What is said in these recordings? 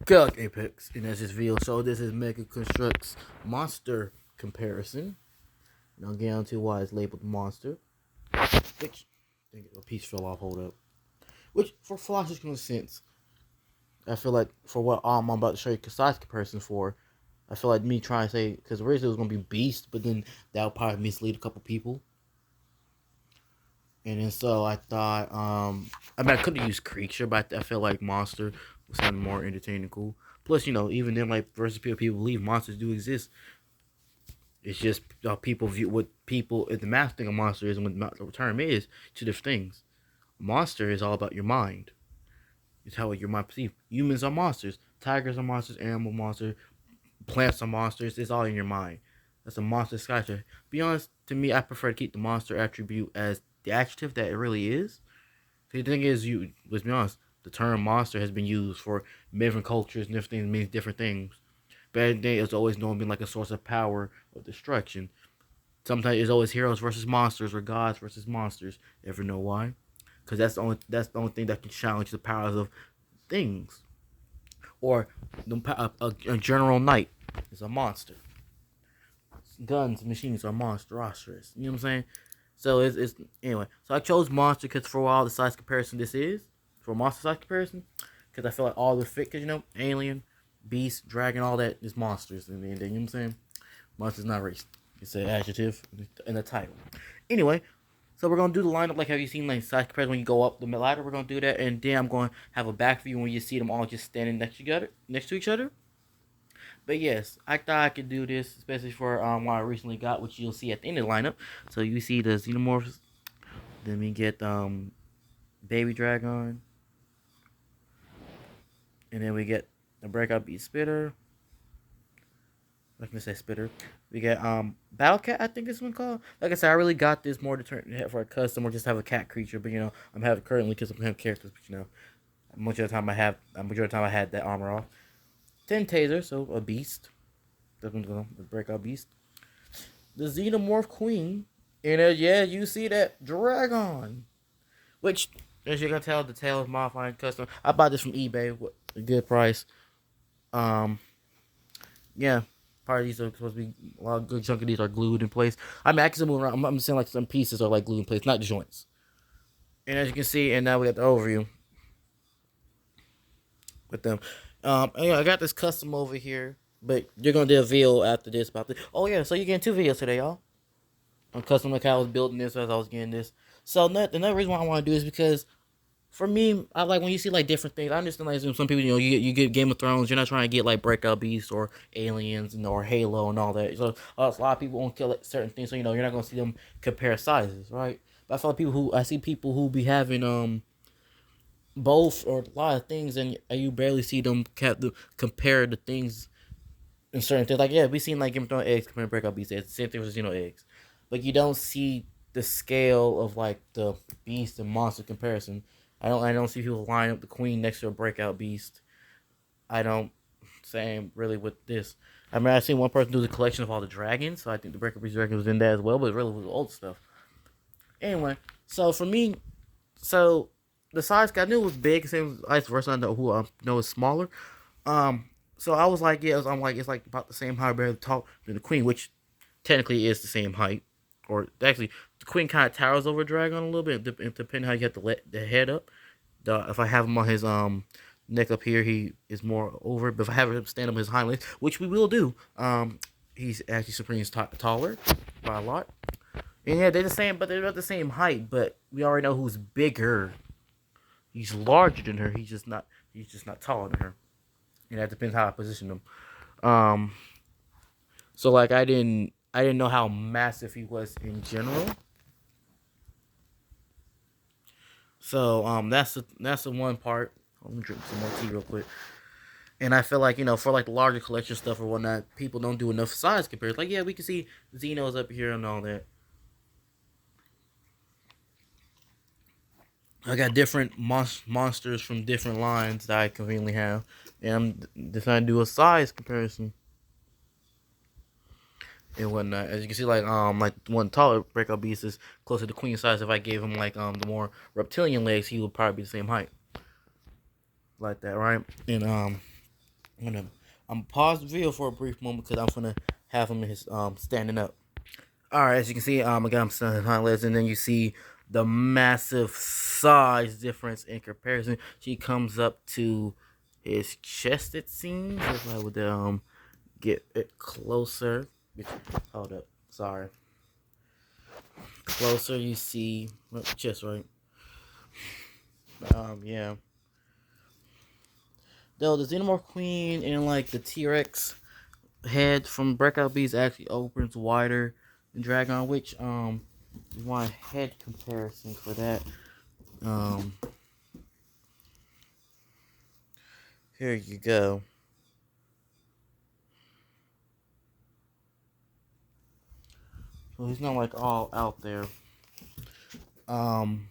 Good Apex, and that's this video. So this is Mega Constructs monster comparison. And I'll get on to why it's labeled monster. Which a piece fell off. Hold up. Which for logical sense, I feel like for what I'm about to show you size comparison for, I feel like me trying to say because originally it was gonna be beast, but then that would probably mislead a couple people. And then so I thought, I mean I could have used creature, but I feel like monster was something more entertaining and cool. Plus, even then, like versus people believe monsters do exist. It's just people view what people the math thing of monster is and what the term is two different things. Monster is all about your mind. It's how your mind perceives. Humans are monsters. Tigers are monsters. Animal monsters. Plants are monsters. It's all in your mind. That's a monster skyscraper. Be honest, to me, I prefer to keep the monster attribute as the adjective that it really is. The thing is, let's be honest, the term monster has been used for different cultures and different things means different things. Bad day is always known being like a source of power or destruction. Sometimes it's always heroes versus monsters or gods versus monsters. Ever know why? Because that's the only thing that can challenge the powers of things. Or a general knight is a monster. Guns, machines are monstrous. You know what I'm saying? So it's anyway. So I chose monster because for a while the size comparison this is for monster size comparison because I feel like all the fit because alien, beast, dragon, all that is monsters and you know what I'm saying. Monster's not race. It's an adjective in the title. Anyway, so we're gonna do the lineup like have you seen like size comparison when you go up the ladder. We're gonna do that and then I'm gonna have a back view when you see them all just standing next to each other. But yes, I thought I could do this, especially for what I recently got, which you'll see at the end of the lineup. So you see the xenomorphs, then we get baby dragon, and then we get the breakout beast spitter. Like I say spitter. We get battle cat, I think this one called. Like I said, I really got this more to turn for a custom or just have a cat creature, but I'm having currently because I'm having characters, but most of the time I had that armor off. 10 taser, so a beast. Definitely gonna breakout beast. The Xenomorph Queen. And yeah, you see that dragon. Which, as you can tell, the tail is modifying custom. I bought this from eBay with a good price. Yeah. Part of these are supposed to be a lot of good chunk of these are glued in place. I mean I can move around. I'm saying like some pieces are like glued in place, not the joints. And as you can see, and now we got the overview with them. I got this custom over here, but you're gonna do a video after this about this. Oh yeah, so you're getting two videos today, y'all. On custom like how I was building this as I was getting this. So another reason why I want to do is because for me, I like when you see like different things. I understand like some people, you get Game of Thrones. You're not trying to get like Breakout Beast or Aliens, or Halo and all that. So a lot of people won't kill certain things. So you're not gonna see them compare sizes, right? But I feel like I see people who be having both or a lot of things, and you barely see them compare the things in certain things. Like yeah, we seen like Game of Thrones eggs compare Breakout Beast eggs. Same thing with eggs, but you don't see the scale of like the beast and monster comparison. I don't see people line up the queen next to a breakout beast. I don't. Same really with this. I mean, I seen one person do the collection of all the dragons, so I think the breakout beast dragon was in that as well, but it really was old stuff. Anyway, so for me, so the size I knew it was big, same vice versa. I know who I know is smaller. So I was like, yeah, I'm like it's like about the same height, barely tall than the queen, which technically is the same height. Or actually, the queen kind of towers over Dragon a little bit, depending how you have the head up. If I have him on his neck up here, he is more over. But if I have him stand up on his hind legs, which we will do, he's actually Supreme's taller by a lot. And yeah, they're the same, but they're not the same height. But we already know who's bigger. He's larger than her. He's just not. He's just not taller than her. And that depends how I position him. Um, so like I didn't know how massive he was in general. So that's the one part. Let me drink some more tea real quick. And I feel like for like the larger collection stuff or whatnot, people don't do enough size compared. Like yeah, we can see Xenos up here and all that. I got different monsters from different lines that I conveniently have, and I'm deciding to do a size comparison and whatnot. As you can see, like one taller breakout beast is closer to queen size. If I gave him like the more reptilian legs, he would probably be the same height, like that, right? And I'm gonna pause the video for a brief moment because I'm gonna have him in his standing up. All right, as you can see, I got him standing hind legs, and then you see the massive size difference in comparison. She comes up to his chest, it seems. If I would get it closer. Hold up, sorry. Closer, you see chest, right? Yeah. Though the Xenomorph Queen and like the T-Rex head from Breakout Beast actually opens wider than Dragon, which my head comparison for that. Um, Here you go. So he's not like all out there. Um,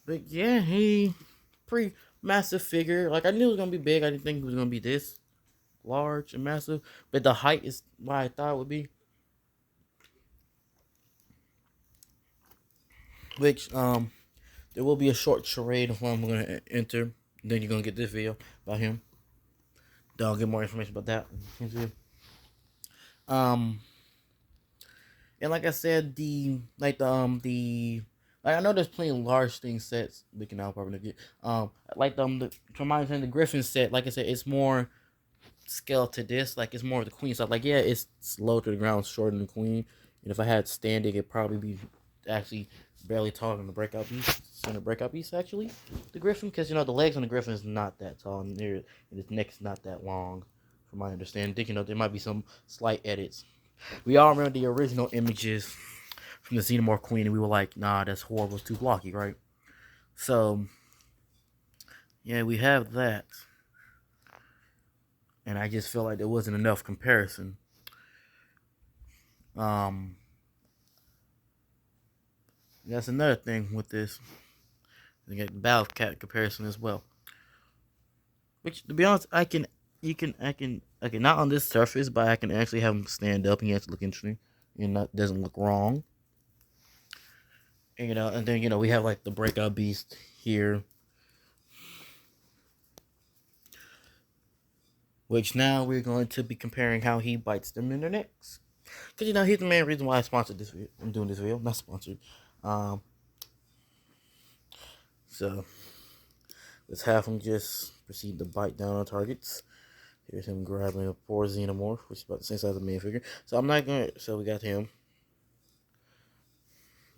but yeah, he pretty massive figure. Like I knew it was gonna be big. I didn't think it was gonna be this large and massive. But the height is what I thought it would be. Which there will be a short charade of when I'm gonna enter. Then you're gonna get this video about him. Then I'll get more information about that. Um, and like I said, the like I know there's plenty of large thing sets we can now probably get. Like from my understanding, the Griffin set, like I said, it's more scale to this. Like it's more of the Queen stuff. Like yeah, it's low to the ground, shorter than the Queen. And if I had standing, it'd probably be actually barely taller than the Breakout Beast. Center Breakout Beast actually, the Griffin, because you know the legs on the Griffin is not that tall, and his neck is not that long, from my understanding. I think you know there might be some slight edits. We all remember the original images from the Xenomorph Queen, and we were like, nah, that's horrible, it's too blocky, right? So, yeah, we have that. And I just feel like there wasn't enough comparison. Um, that's another thing with this. You get the Battle Cat comparison as well. Which, to be honest, I can not on this surface, but I can actually have him stand up and he has to look interesting. And that doesn't look wrong. And, and then, we have like the Breakout Beast here. Which now we're going to be comparing how he bites them in their necks. Because, he's the main reason why I sponsored this video. I'm doing this video. Not sponsored. So, let's have him just proceed to bite down on targets. Here's him grabbing a poor Xenomorph, which is about the same size as the main figure. So, I'm not going to... So, we got him.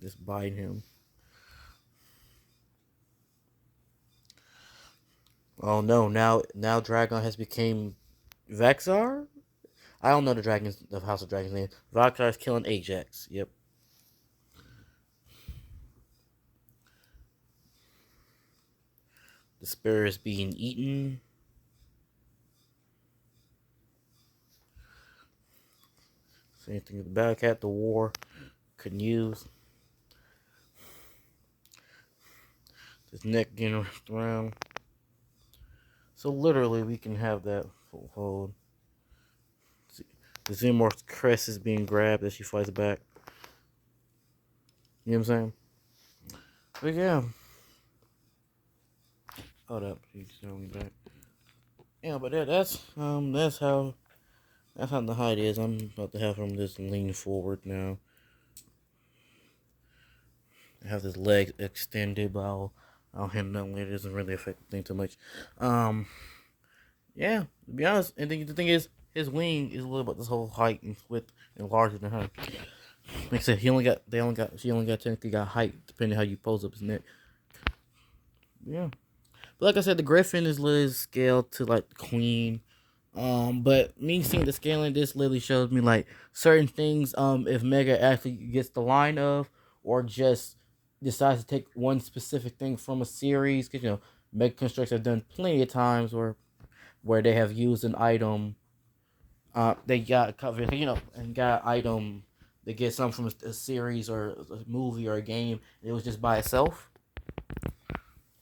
Just bite him. Oh, no. Now Dragon has become Vaxar? I don't know the House of Dragons name. Vaxar's killing Ajax. Yep. The spirit is being eaten. Same thing with the Battle Cat, the war couldn't use. His neck getting wrapped around. So literally we can have that full hold. The Xenomorph's crest is being grabbed as she fights back. You know what I'm saying? But yeah. Hold up, she's throwing me back. Yeah, but that's how the height is. I'm about to have him just lean forward now. I have his legs extended, but I'll hit that later. It doesn't really affect the thing too much. Yeah, to be honest, and the thing is, his wing is a little bit this whole height and width and larger than her. Like I said, she only got technically got height depending on how you pose up his neck. Yeah. But like I said, the Griffin is literally scaled to like the Queen. But me seeing the scaling this literally shows me like certain things. If Mega actually gets the line of, or just decides to take one specific thing from a series, because Mega Constructs have done plenty of times where they have used an item. They got covered, and got an item. They get something from a series or a movie or a game. And it was just by itself.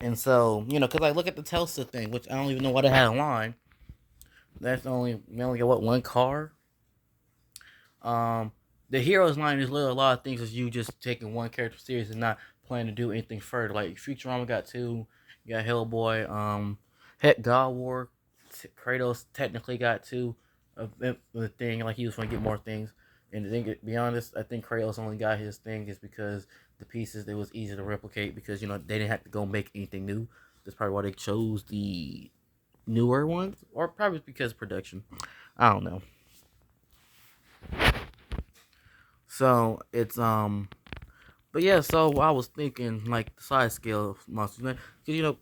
And so, because I look at the Telsa thing, which I don't even know why they had a line. We only got what, one car? The Heroes line is literally a lot of things as you just taking one character series and not planning to do anything further. Like Futurama got two, you got Hellboy, Heck God War Kratos technically got to a thing, like he was going to get more things. And to be honest, I think Kratos only got his thing is because the pieces it was easy to replicate because they didn't have to go make anything new. That's probably why they chose the newer ones, or probably because of production. I don't know. So it's but yeah. So I was thinking like the size scale of monsters, man, because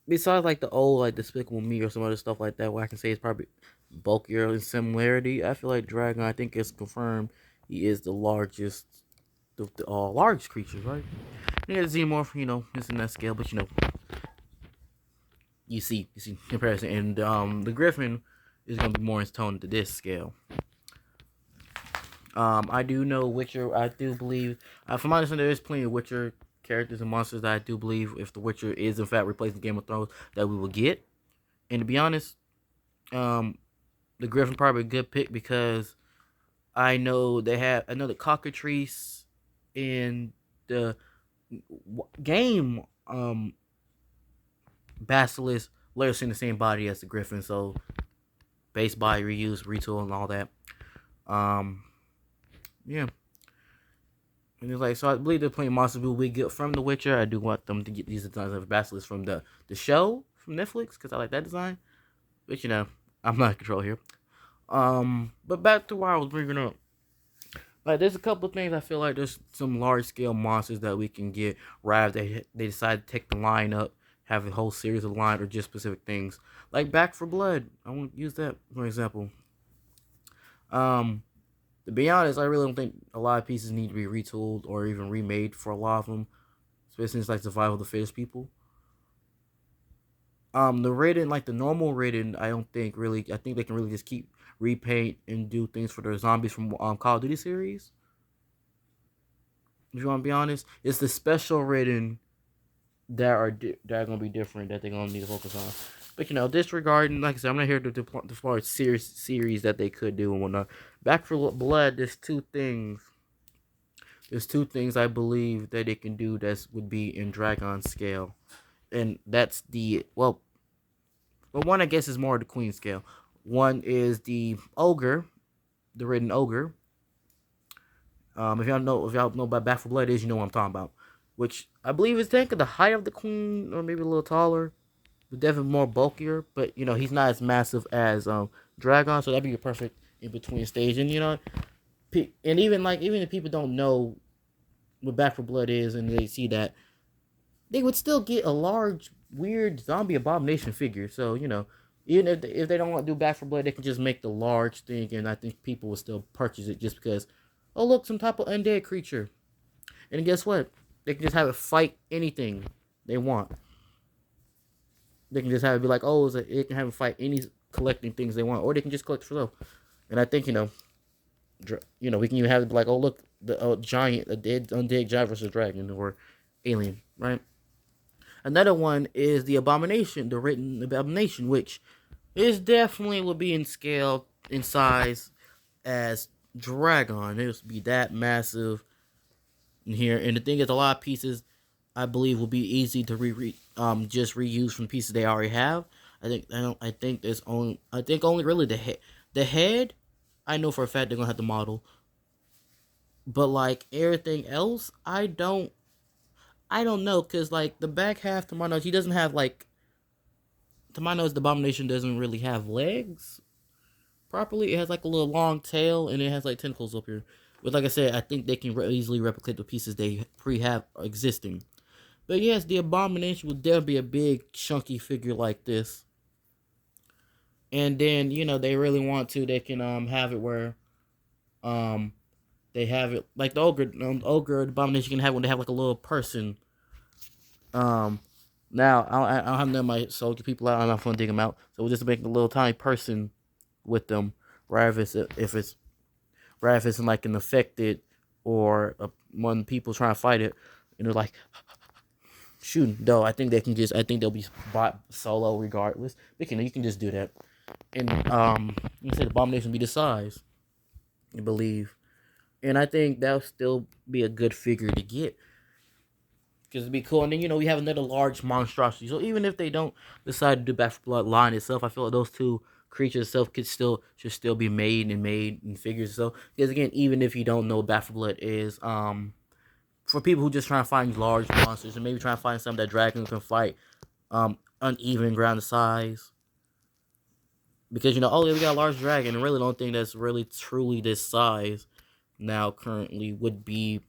besides like the old like Despicable Me or some other stuff like that, where I can say it's probably bulkier in similarity. I feel like Dragon. I think it's confirmed he is the largest, the largest creatures, right? You get Xenomorph, it's in that scale, but you see comparison, and the Griffin is gonna be more in tone to this scale. I do know Witcher. I do believe, from my understanding, there is plenty of Witcher characters and monsters that I do believe, if The Witcher is in fact replacing Game of Thrones, that we will get. And to be honest, the Griffin probably a good pick because I know the cockatrice in the game, Basilisk lives in the same body as the Griffin, so base body reuse, retool, and all that. Um, yeah. And it's like, so I believe they're playing monsters we get from The Witcher. I do want them to get these designs of Basilisk from the show from Netflix because I like that design. But I'm not in control here. But back to what I was bringing up. Like, there's a couple of things I feel like there's some large scale monsters that we can get right if they decide to take the line up, have a whole series of line or just specific things. Like Back for Blood. I want to use that for example. To be honest, I really don't think a lot of pieces need to be retooled or even remade for a lot of them, especially since like survival of the fittest people. The Raiden, like the normal Raiden, I don't think really. I think they can really just keep repaint and do things for their zombies from Call of Duty series. If you want to be honest, it's the special Raiden that are gonna be different that they're gonna need to focus on. But disregarding, like I said, I'm not here to deploy series that they could do and whatnot. Back for Blood, there's two things. There's two things I believe that it can do that would be in Dragon scale, and that's one I guess is more the Queen scale. One is the Ogre, the Ridden Ogre. If y'all know about Back for Blood is, you know what I'm talking about. Which I believe is technically the height of the Queen, or maybe a little taller, but definitely more bulkier. But he's not as massive as Dragon, so that'd be a perfect in between stage. And and even if people don't know what Back for Blood is, and they see that, they would still get a large, weird zombie abomination figure. So even if they don't want to do Back for Blood, they can just make the large thing, and I think people will still purchase it just because. Oh look, some type of undead creature, and guess what? They can just have it fight anything they want. They can just have it be like, oh, it can have it fight any collecting things they want, or they can just collect for them. And I think we can even have it be like, oh look, the giant, a dead undead giant versus dragon or alien, right? Another one is the Abomination, the Written Abomination, which is definitely will be in scale, in size as Dragon. It will be that massive in here. And the thing is, a lot of pieces I believe will be easy to just reuse from pieces they already have. I think only really the head. The head, I know for a fact they're gonna have to model. But like everything else, I don't know, cause like the back half, to my knowledge, he doesn't have to my knowledge, the Abomination doesn't really have legs properly. It has like a little long tail, and it has like tentacles up here. But like I said, I think they can easily replicate the pieces they have existing. But yes, the Abomination would definitely be a big chunky figure like this. And then they really want to, they can have it where they have it like the ogre, the Abomination can have when they have like a little person. Now I don't have none of my soldier people out. I'm not gonna dig them out, so we'll just make a little tiny person with them. Rather if it's like an affected or one people trying to fight it, they're like shooting. Though I think they'll be bought solo regardless. But you can just do that, and you said the Abomination be the size, I believe, and I think that'll still be a good figure to get. because it'd be cool. And then we have another large monstrosity. So even if they don't decide to do Back 4 Blood line itself, I feel like those two creatures itself should still be made in figures. So because again, even if you don't know what Back 4 Blood is, for people who just trying to find large monsters and maybe trying to find something that dragon can fight, uneven ground size. Because oh yeah, we got a large dragon, and really the only thing that's really truly this size now currently would be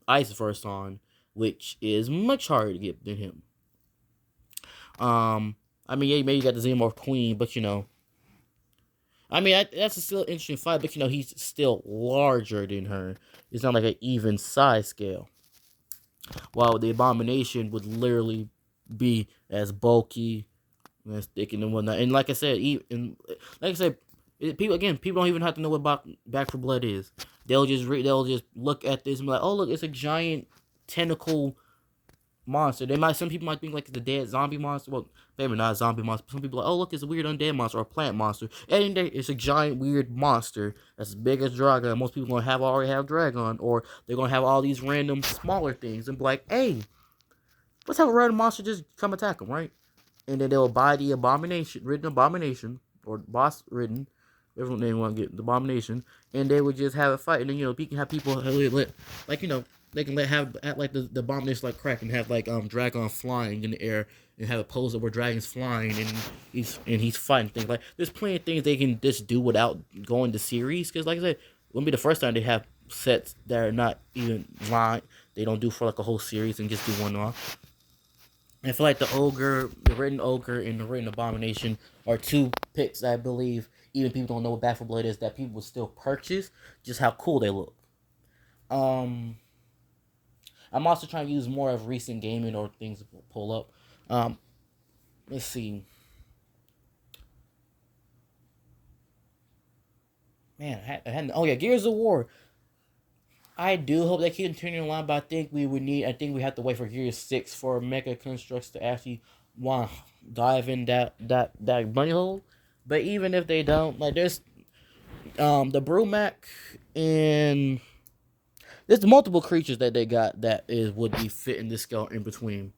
Ice Verson, which is much harder to get than him. I mean, yeah, maybe you got the Xenomorph Queen, but I mean, that's a still interesting fight, but he's still larger than her. It's not like an even size scale. While the Abomination would literally be as bulky and as thick and whatnot. And like I said, people don't even have to know what Back 4 Blood is. They'll just look at this and be like, oh look, it's a giant tentacle monster. Some people might think like it's a dead zombie monster. Well, maybe not a zombie monster. But some people are like, oh look, it's a weird undead monster or a plant monster. And it's a giant weird monster that's as big as Dragon. Most people gonna already have Dragon, or they're gonna have all these random smaller things and be like, hey, let's have a random monster just come attack them, right? And then they'll buy the written abomination, or boss written, whatever name you want to get, the abomination, and they would just have a fight. And then you can have people they can have like the abomination like crack and have like Dragon flying in the air and have a pose where Dragon's flying and he's fighting things. Like there's plenty of things they can just do without going to series, because like I said, it wouldn't be the first time they have sets that are not even line. They don't do for like a whole series and just do one off. I feel like the written ogre, and the written abomination are two picks that I believe even people don't know what Back 4 Blood is, that people will still purchase just how cool they look. I'm also trying to use more of recent gaming or things to pull up. Let's see. Man, oh yeah, Gears of War. I do hope they keep continuing along, but I think we have to wait for Gears 6 for Mega Construx to actually want to dive in that bunny hole. But even if they don't, like there's the Brumac, and there's multiple creatures that they got that would be fitting this scale in between.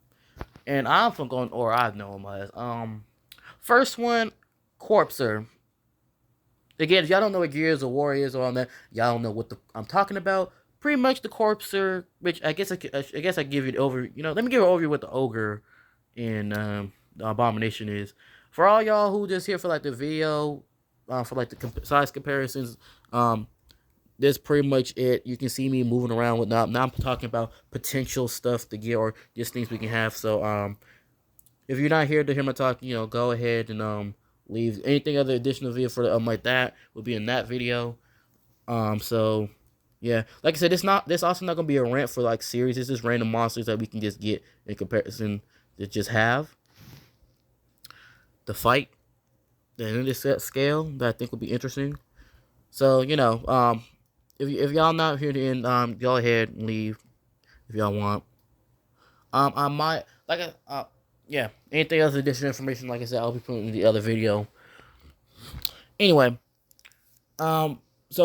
And I'm from going, or I know them as first one, Corpser. Again, if y'all don't know what Gears of War is or all that, y'all don't know what I'm talking about. Pretty much the Corpser, which I guess I give it over. Let me give it over what the Ogre and the Abomination is. For all y'all who just here for like the video, for like the size comparisons, that's pretty much it. You can see me moving around with now. Now I'm talking about potential stuff to get or just things we can have. So if you're not here to hear my talk, go ahead and leave. Anything other additional video for like that will be in that video. So yeah, like I said, this also not gonna be a rant for like series. It's just random monsters that we can just get in comparison to just have the fight in this scale that I think will be interesting. So if y'all not here to end, go ahead and leave if y'all want. I might yeah. Anything else additional information, like I said, I'll be putting in the other video. Anyway, so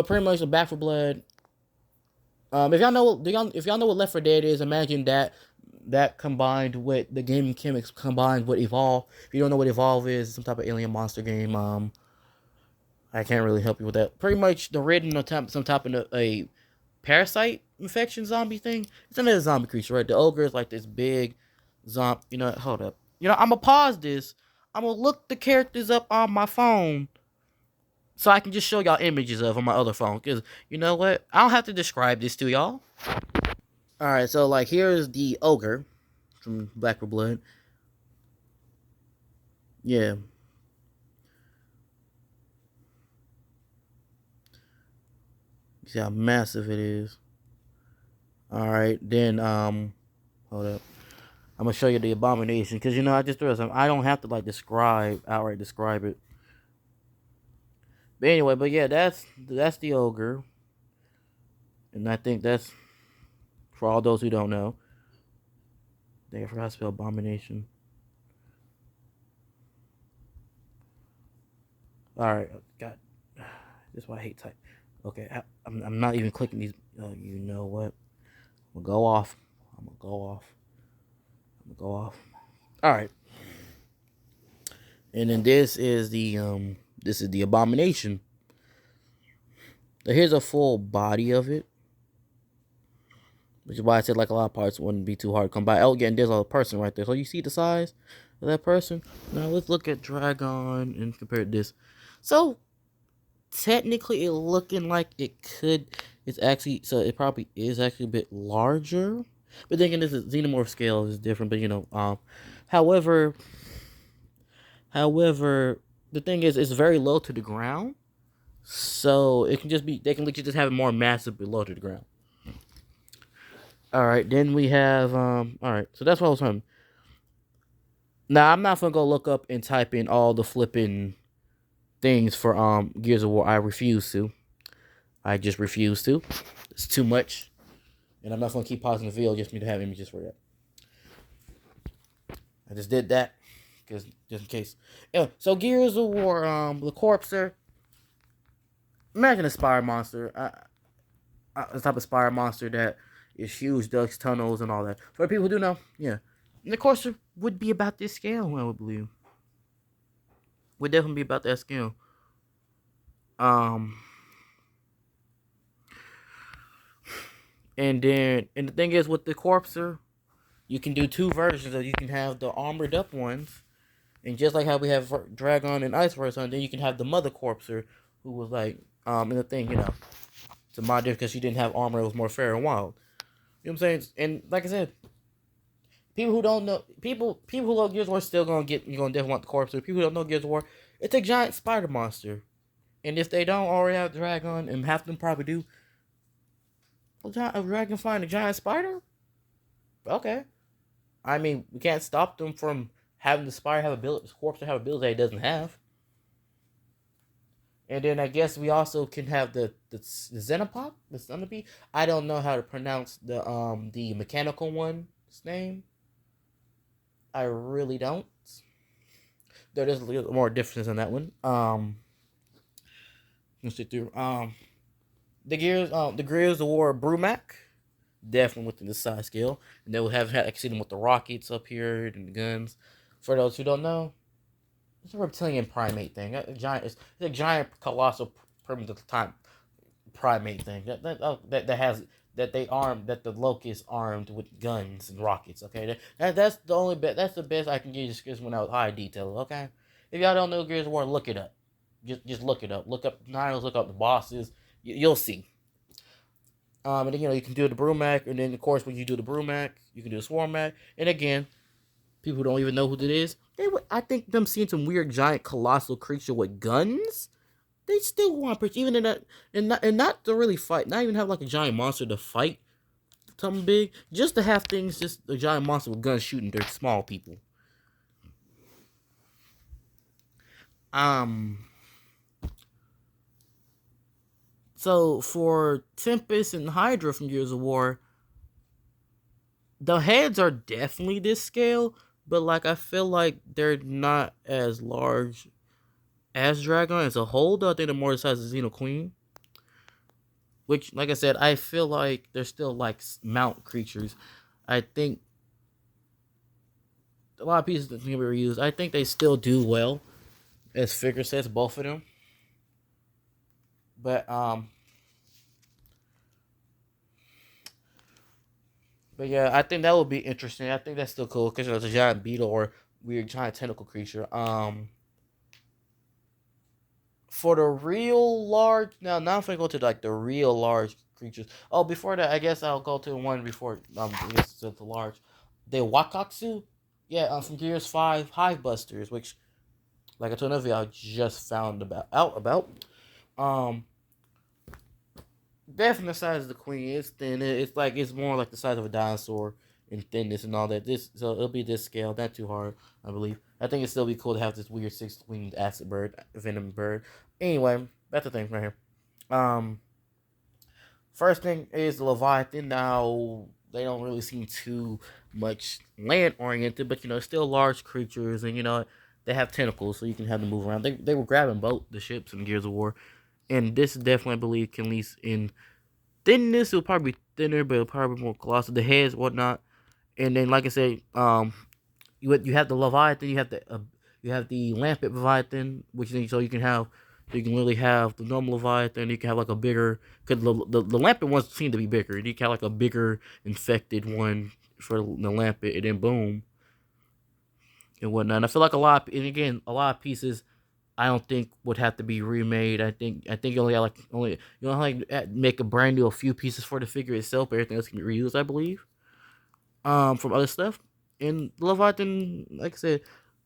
pretty much the Back 4 Blood. If y'all know what Left 4 Dead is, imagine that combined with the game mechanics combined with Evolve. If you don't know what Evolve is, some type of alien monster game. I can't really help you with that. Pretty much the ridden on some type of a parasite infection zombie thing. It's another zombie creature, right? The ogre is like this big zombie. Hold up. I'm gonna pause this. I'm gonna look the characters up on my phone, so I can just show y'all images of on my other phone. Because, you know what? I don't have to describe this to y'all. Alright, so, like, here's the ogre from Back 4 Blood. Yeah. You see how massive it is. Alright, then, hold up. I'm going to show you the abomination. Because, I just realized I don't have to, like, outright describe it. But anyway, but yeah, that's the ogre. And I think that's, for all those who don't know. Dang, I forgot to spell abomination. Alright, God. This is why I hate type. Okay, I'm not even clicking these. You know what? I'm gonna go off. Go off. All right, and then this is the abomination. So here's a full body of it, which is why I said like a lot of parts wouldn't be too hard to come by. Oh, again, there's a person right there. So you see the size of that person. Now let's look at Dragon and compare this. So technically, it looking like it could. It's actually so it probably is actually a bit larger. But then again, this is xenomorph scale is different. But however, however, the thing is, it's very low to the ground. So it can just be they can literally just have it more massive below to the ground. All right, then we have All right, so that's what I was talking. Now I'm not gonna go look up and type in all the flipping things for Gears of War. I refuse to. I just refuse to. It's too much, and I'm not gonna keep pausing the video just for me to have images for that. I just did that because just in case. Anyway, so Gears of War, the Corpser. Imagine a spire monster. A type of spire monster that is huge, ducks, tunnels, and all that. For people who do know, yeah. And the Corpser would be about this scale, I would believe. Would definitely be about that scale. And the thing is with the Corpser, you can do two versions of. You can have the armored up ones, and just like how we have Dragon and Ice Verse, then you can have the Mother Corpser, who was like in the thing, it's a mod because she didn't have armor. It was more fair and wild. You know what I'm saying? And like I said, people who don't know, people who love Gears of War still gonna definitely want the Corpser. People who don't know Gears of War, it's a giant spider monster, and if they don't already have Dragon, and half of them probably do, a dragon find a giant spider? Okay. I mean, we can't stop them from having the spider have ability, the Corpser have ability that it doesn't have. And then I guess we also can have the Xenopop, the Centipede. I don't know how to pronounce the mechanical one's name. I really don't. There is a little more difference in that one. Let's sit through. The Gears of War Brumac, definitely within the size scale, and they will have seen them with the rockets up here and the guns. For those who don't know, it's a reptilian primate thing. It's a giant colossal primitive time primate thing that the Locust armed with guns and rockets. Okay, that's the only bit. That's the best I can give you just without high detail. Okay, if y'all don't know Gears of War, look it up. Just look it up. Look up Niles. Look up the bosses. You'll see. And then, you can do the Brumac, and then of course when you do the Brumac, you can do the Swarmac, and again, people who don't even know who it is, I think them seeing some weird giant colossal creature with guns, they still want to even in that and not to really fight, not even have like a giant monster to fight something big, just to have things just a giant monster with guns shooting their small people. So for Tempest and Hydra from Gears of War, the heads are definitely this scale, but like I feel like they're not as large as Dragon as a whole. Though I think they're more the size of Xeno Queen, which, like I said, I feel like they're still like mount creatures. I think a lot of pieces that can be reused. I think they still do well as figure sets, both of them. But yeah, I think that would be interesting. I think that's still cool because it's a giant beetle or weird giant tentacle creature. For the real large, now if I go to like the real large creatures. Oh, before that, I guess I'll go to one before to the large. The Wakatsu, yeah, from Gears 5 Hive Busters, which, like I told Navi, I just found out about. Definitely the size of the queen. It's thin. It's more like the size of a dinosaur in thinness and all that. So it'll be this scale. Not too hard, I believe. I think it'd still be cool to have this weird six-winged acid bird, venom bird. Anyway, that's the thing right here. First thing is the Leviathan. Now they don't really seem too much land oriented, but still large creatures, and they have tentacles, so you can have them move around. They were grabbing both the ships in Gears of War. And this definitely, I believe, can at least in thinness, it'll probably be thinner, but it'll probably be more colossal. The heads, whatnot. And then, like I said, you have the Leviathan, you have the Lampet Leviathan, which then so you can have so you can really have the normal Leviathan. You can have like a bigger because the Lampet ones seem to be bigger. You can have like a bigger infected one for the Lampet, and then boom and whatnot. And I feel like and again, a lot of pieces I don't think would have to be remade. I think you only got like only you only like make a brand new a few pieces for the figure itself, but everything else can be reused, I believe. From other stuff. And Leviathan, like I said,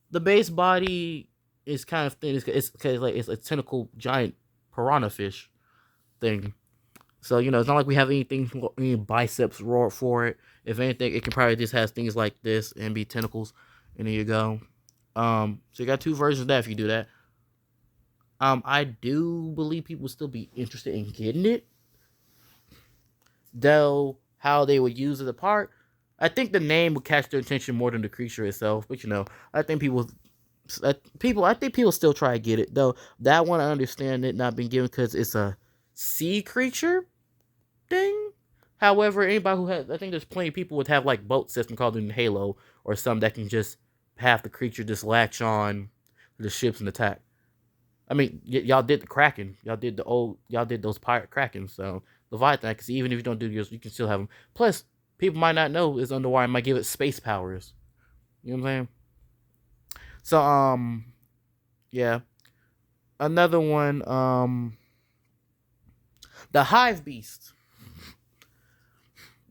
the base body is kind of thin. It's a tentacle giant piranha fish thing. So it's not like we have any biceps roar for it. If anything, it can probably just have things like this and be tentacles. And there you go. So you got two versions of that if you do that. I do believe people would still be interested in getting it, though. How they would use it apart, I think the name would catch their attention more than the creature itself. But I think I think people still try to get it though. That one I understand it not being given because it's a sea creature thing. However, anybody who has, I think there's plenty of people would have like boat system called in Halo or some that can just have the creature just latch on to the ships and attack. I mean, y'all did the Kraken. Y'all did those pirate Krakens. So Leviathan, because even if you don't do yours, you can still have them. Plus, people might not know is underwater. Might give it space powers. You know what I'm saying? So yeah. Another one, the Hive Beast.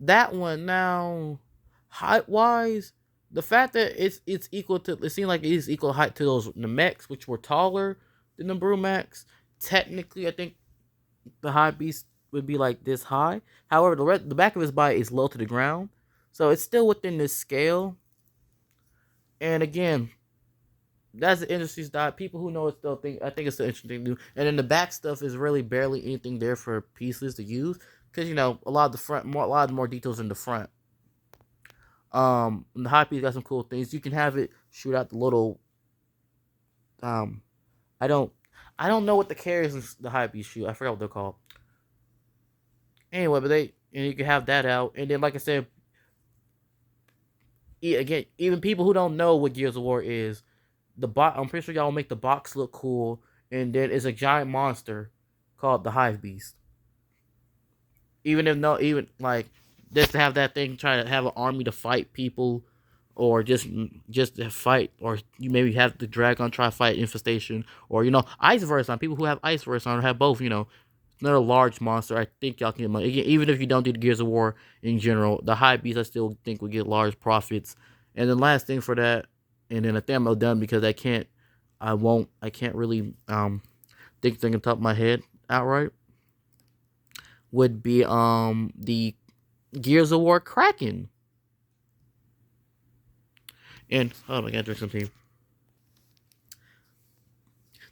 That one now, height wise, the fact that it's equal to it seemed like it is equal height to those Namex, which were taller than the Brumax. Technically, I think the Hive Beast would be like this high. However, the back of his body is low to the ground, so it's still within this scale. And again, that's the industry style. People who know it still think I think it's an interesting thing to do. And then the back stuff is really barely anything there for pieces to use because a lot of a lot of the more details in the front. The high piece got some cool things. You can have it shoot out the little. Um, I don't, I don't know what the carriers in the high piece shoot. I forgot what they're called. Anyway, but you can have that out, and then like I said, again, even people who don't know what Gears of War is, I'm pretty sure y'all will make the box look cool, and then it's a giant monster called the Hive Beast. Even if no, even like just to have that thing try to have an army to fight people, or just to fight, or you maybe have the dragon try to fight infestation, or ice verse on people who have ice verse on have both. Another large monster. I think y'all can get money. Even if you don't do the Gears of War in general, the High Beast I still think will get large profits. And then last thing for that, and then I think I'm done because I can't really think on the top of my head outright. Would be the Gears of War Kraken. And oh my god, drink some tea.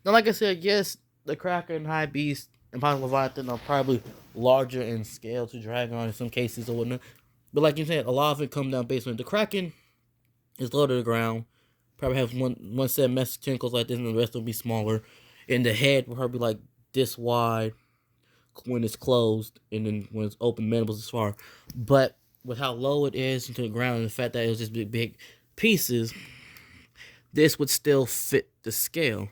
Now, like I said, yes, the Kraken, High Beast, and possible Leviathan are probably larger in scale to Dragon in some cases or whatnot. But like you said, a lot of it comes down based on the Kraken is low to the ground. Probably have one set of massive tentacles like this, and the rest will be smaller. And the head will probably be like this wide when it's closed, and then when it's open, mandibles is far. But with how low it is into the ground, and the fact that it was just big pieces, this would still fit the scale.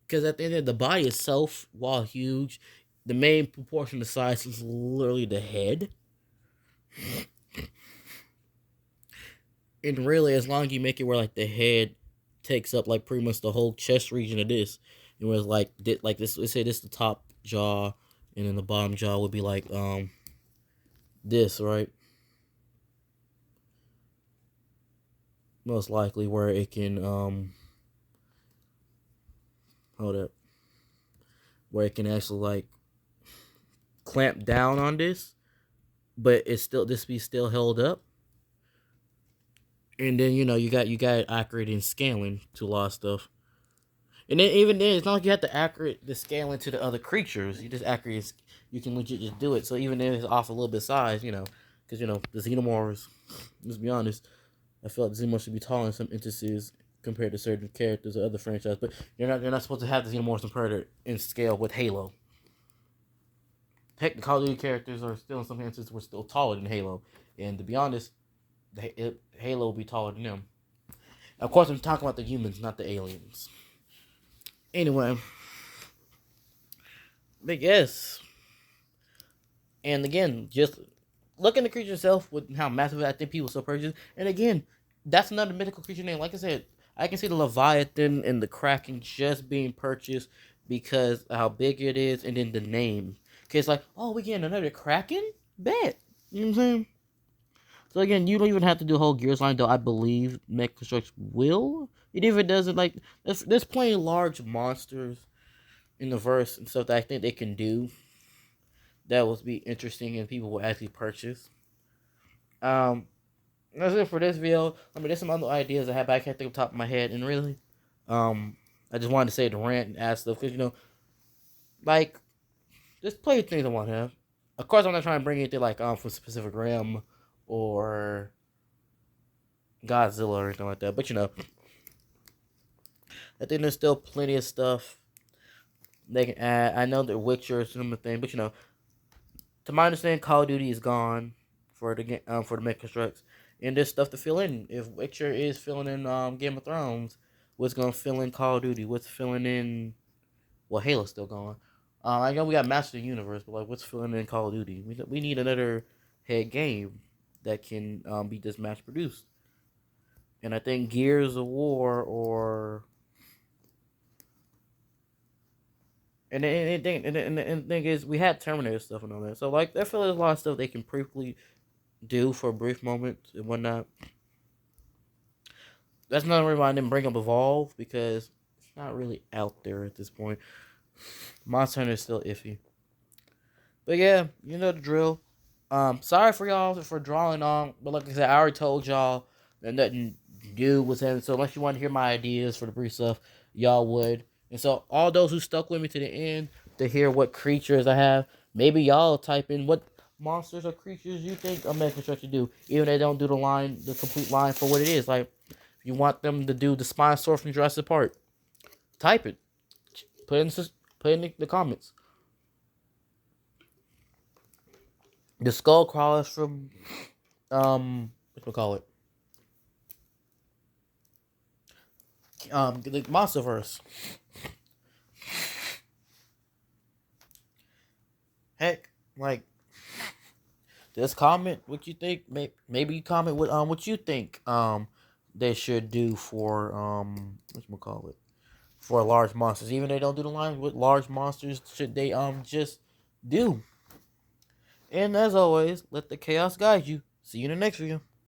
Because at the end of the body itself, while huge, the main proportion of the size is literally the head. And really, as long as you make it where like the head takes up like pretty much the whole chest region of this, it was like this. Let's say this is the top jaw, and then the bottom jaw would be like this, right? Most likely where it can hold up, where it can actually like clamp down on this, but it's still this be still held up. And then you got it accurate in scaling to a lot of stuff. And then even then, it's not like you have to accurate the scaling to the other creatures. You just accurate, you can legit just do it. So even if it's off a little bit size, because the Xenomorphs, let's be honest, I feel like the Xenomorphs should be taller in some instances compared to certain characters or other franchises. But they're not supposed to have the Xenomorphs and Predator in scale with Halo. Heck, the Call of Duty characters are still in some instances were still taller than Halo. And to be honest, Halo will be taller than them. Of course, I'm talking about the humans, not the aliens. Anyway, but yes, and again, just look at the creature itself with how massive I think people still purchase. And again, that's another mythical creature name. Like I said, I can see the Leviathan and the Kraken just being purchased because of how big it is, and then the name. Cause it's like, oh, we getting another Kraken? Bet. You know what I'm saying? So again, you don't even have to do a whole Gears line, though. I believe Mech Construx will. And if it doesn't, like, there's plenty of large monsters in the verse and stuff that I think they can do that will be interesting and people will actually purchase. Um, that's it for this video. I mean, there's some other ideas I have, but I can't think off the top of my head. And really, I just wanted to say the rant and ask stuff because like, just play things I want to have. Of course, I'm not trying to bring anything like from Specific Realm or Godzilla or anything like that. But I think there's still plenty of stuff they can add. I know that Witcher is some thing, but to my understanding, Call of Duty is gone for the Mech Constructs, and there's stuff to fill in. If Witcher is filling in Game of Thrones, what's gonna fill in Call of Duty? What's filling in? Well, Halo's still gone. I know we got Master of the Universe, but like, what's filling in Call of Duty? We need another head game that can be just mass produced. And I think Gears of War or and the thing is, we had Terminator stuff and all that. So like, I feel there's a lot of stuff they can briefly do for a brief moment and whatnot. That's another reason why I didn't bring up Evolve, because it's not really out there at this point. Monster Hunter is still iffy. But yeah, you know the drill. Sorry for y'all for drawing on, but like I said, I already told y'all that nothing new was happening. So unless you want to hear my ideas for the brief stuff, y'all would. And so all those who stuck with me to the end to hear what creatures I have, maybe y'all type in what monsters or creatures you think a Mega Constructor do, even if they don't do the complete line for what it is. Like, if you want them to do the Spinosaur from Jurassic Park, type it. Put in the comments. The skull crawlers from what we call it? The Monsterverse. Heck, like, just comment what you think. Maybe you comment what you think they should do for what you call it, for large monsters. Even if they don't do the line, what large monsters should they just do? And as always, let the chaos guide you. See you in the next video.